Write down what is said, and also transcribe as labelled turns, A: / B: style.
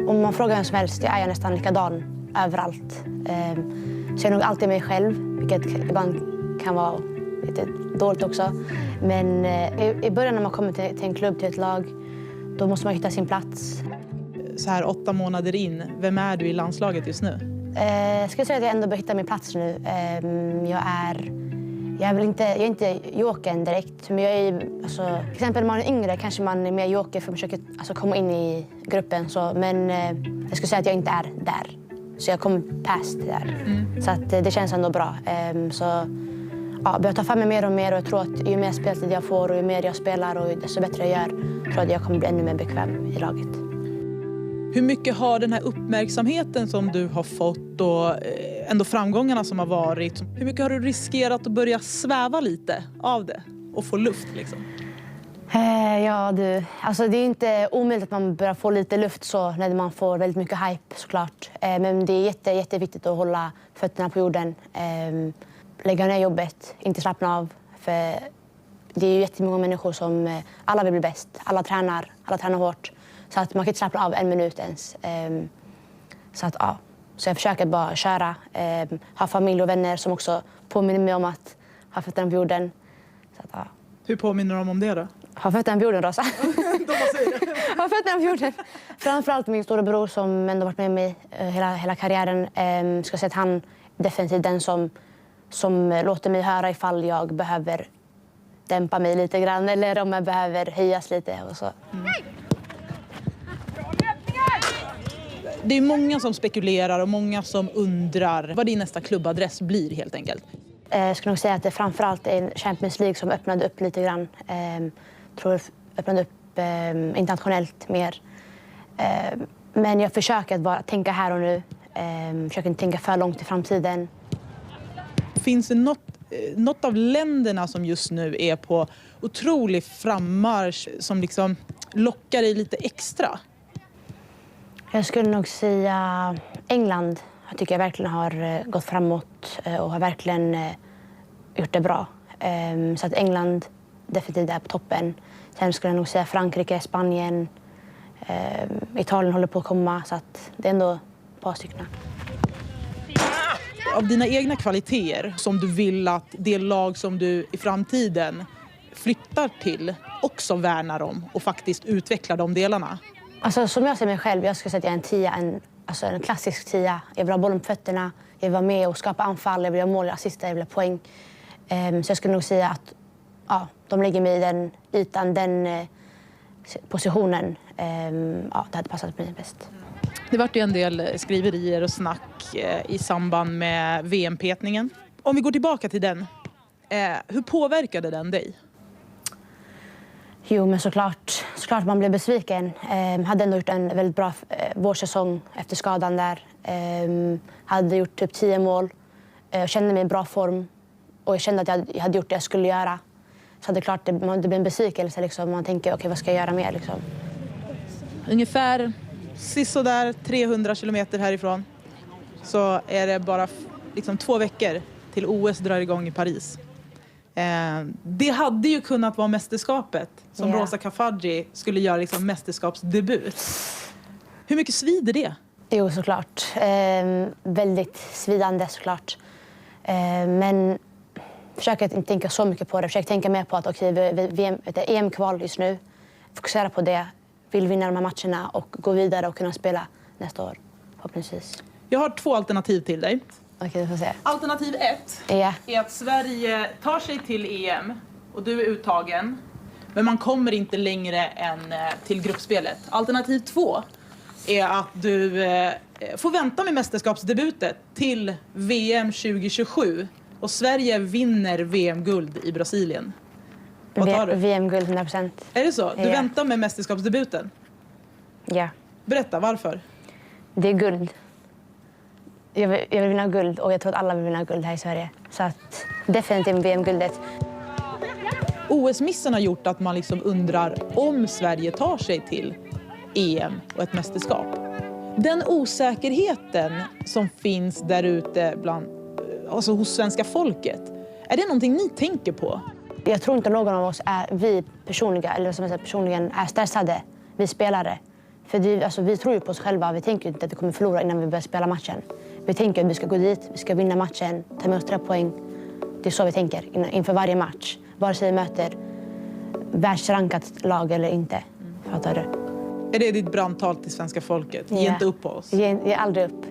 A: Om man frågar vem som helst, jag är nästan likadan överallt. Så jag är nog alltid mig själv, vilket ibland kan vara lite dåligt också. Men i början när man kommer till en klubb, till ett lag, då måste man hitta sin plats.
B: Så här 8 månader in, vem är du i landslaget just nu?
A: Jag skulle säga att jag ändå bör hitta min plats nu. Jag är inte jokern direkt. Men jag är, alltså, till exempel när man är yngre kanske man är mer joker för att försöka komma in i gruppen. Så, men jag skulle säga att jag inte är där. Så jag kommer past där. Så att, det känns ändå bra. Jag tar fram mig mer och mer och jag tror att ju mer speltid jag får och ju mer jag spelar och desto bättre jag gör, tror jag att jag kommer bli ännu mer bekväm i laget.
B: Hur mycket har den här uppmärksamheten som du har fått och ändå framgångarna som har varit, hur mycket har du riskerat att börja sväva lite av det och få luft liksom?
A: Alltså det är inte omöjligt att man börjar få lite luft så när man får väldigt mycket hype såklart. Men det är jätteviktigt att hålla fötterna på jorden. Lägga ner jobbet, inte slappna av. För det är ju jättemånga människor som alla vill bli bäst. Alla tränar hårt. Så att man kan inte slappna av en minut ens. Så jag försöker bara köra. Ha familj och vänner som också påminner mig om att ha fötterna på jorden.
B: Hur påminner de om det då?
A: Ha fötterna på jorden, Rosa. Ha fötterna på jorden. Framförallt min stora bror som ändå varit med mig hela karriären. Ska säga att han definitivt den som låter mig höra ifall jag behöver dämpa mig lite grann eller om jag behöver höjas lite och så.
B: Det är många som spekulerar och många som undrar vad din nästa klubbadress blir helt enkelt.
A: Jag skulle nog säga att det framförallt är en Champions League som öppnade upp lite grann. Tror öppnade upp internationellt mer. Men jag försöker att bara tänka här och nu. Försöker inte tänka för långt i framtiden.
B: Finns det något av länderna som just nu är på otrolig frammarsch som liksom lockar dig lite extra?
A: Jag skulle nog säga England. Jag tycker jag verkligen har gått framåt och har verkligen gjort det bra. Så att England definitivt är på toppen. Sen skulle jag nog säga Frankrike, Spanien, Italien håller på att komma. Så att det är ändå ett par stycken.
B: Av dina egna kvaliteter som du vill att det lag som du i framtiden flyttar till också värnar om och faktiskt utvecklar de delarna?
A: Alltså, som jag ser mig själv, jag skulle säga att jag är en 10, en klassisk 10. Jag vill ha bollen på fötterna, jag vill vara med och skapa anfall, jag vill ha mål, assista, jag vill ha poäng. Så jag skulle nog säga att de lägger mig i den ytan, den positionen. Det hade passat mig bäst.
B: Det var ju en del skriverier och snack i samband med VM-petningen. Om vi går tillbaka till den, hur påverkade den dig?
A: Jo, men såklart man blev besviken. Hade ändå gjort en väldigt bra vårsäsong efter skadan där. Hade gjort typ 10 mål. Kände mig i bra form. Och jag kände att jag hade gjort det jag skulle göra. Så det är klart, det blir en besvikelse. Liksom. Man tänker, okej, vad ska jag göra mer? Liksom.
B: Ungefär sisådär 300 kilometer härifrån så är det bara liksom 2 veckor till OS drar igång i Paris. Det hade ju kunnat vara mästerskapet som Rosa Kafaji skulle göra liksom mästerskapsdebut. Hur mycket svider det?
A: Jo, såklart. Väldigt svidande såklart. Men försöker inte tänka så mycket på det. Försöker tänka mer på att EM-kval just nu. Fokusera på det. Vill vinna de här matcherna och gå vidare och kunna spela nästa år. Förhoppningsvis.
B: Jag har 2 alternativ till dig.
A: Okej, du får se.
B: Alternativ 1 är att Sverige tar sig till EM och du är uttagen. Men man kommer inte längre än till gruppspelet. Alternativ 2 är att du får vänta med mästerskapsdebutet till VM 2027. Och Sverige vinner VM-guld i Brasilien. Vad tar du?
A: VM-guld 100%.
B: Är det så? Du väntar med mästerskapsdebuten?
A: Ja.
B: Berätta, varför?
A: Det är guld. Jag vill vinna guld och jag tror att alla vill vinna guld här i Sverige. Så att definitivt VM-guldet.
B: OS-missen har gjort att man liksom undrar om Sverige tar sig till EM och ett mästerskap. Den osäkerheten som finns där ute alltså hos svenska folket, är det någonting ni tänker på?
A: Jag tror inte någon av oss vi personligen är stressade, vi spelare. För alltså, vi tror ju på oss själva. Vi tänker inte att vi kommer förlora innan vi börjar spela matchen. Vi tänker att vi ska gå dit, vi ska vinna matchen, ta med oss 3 poäng. Det är så vi tänker inför varje match. Vare sig vi möter världsrankat lag eller inte. Fattar du?
B: Är det ditt brandtal till svenska folket? Ge inte upp på oss.
A: Ge aldrig upp.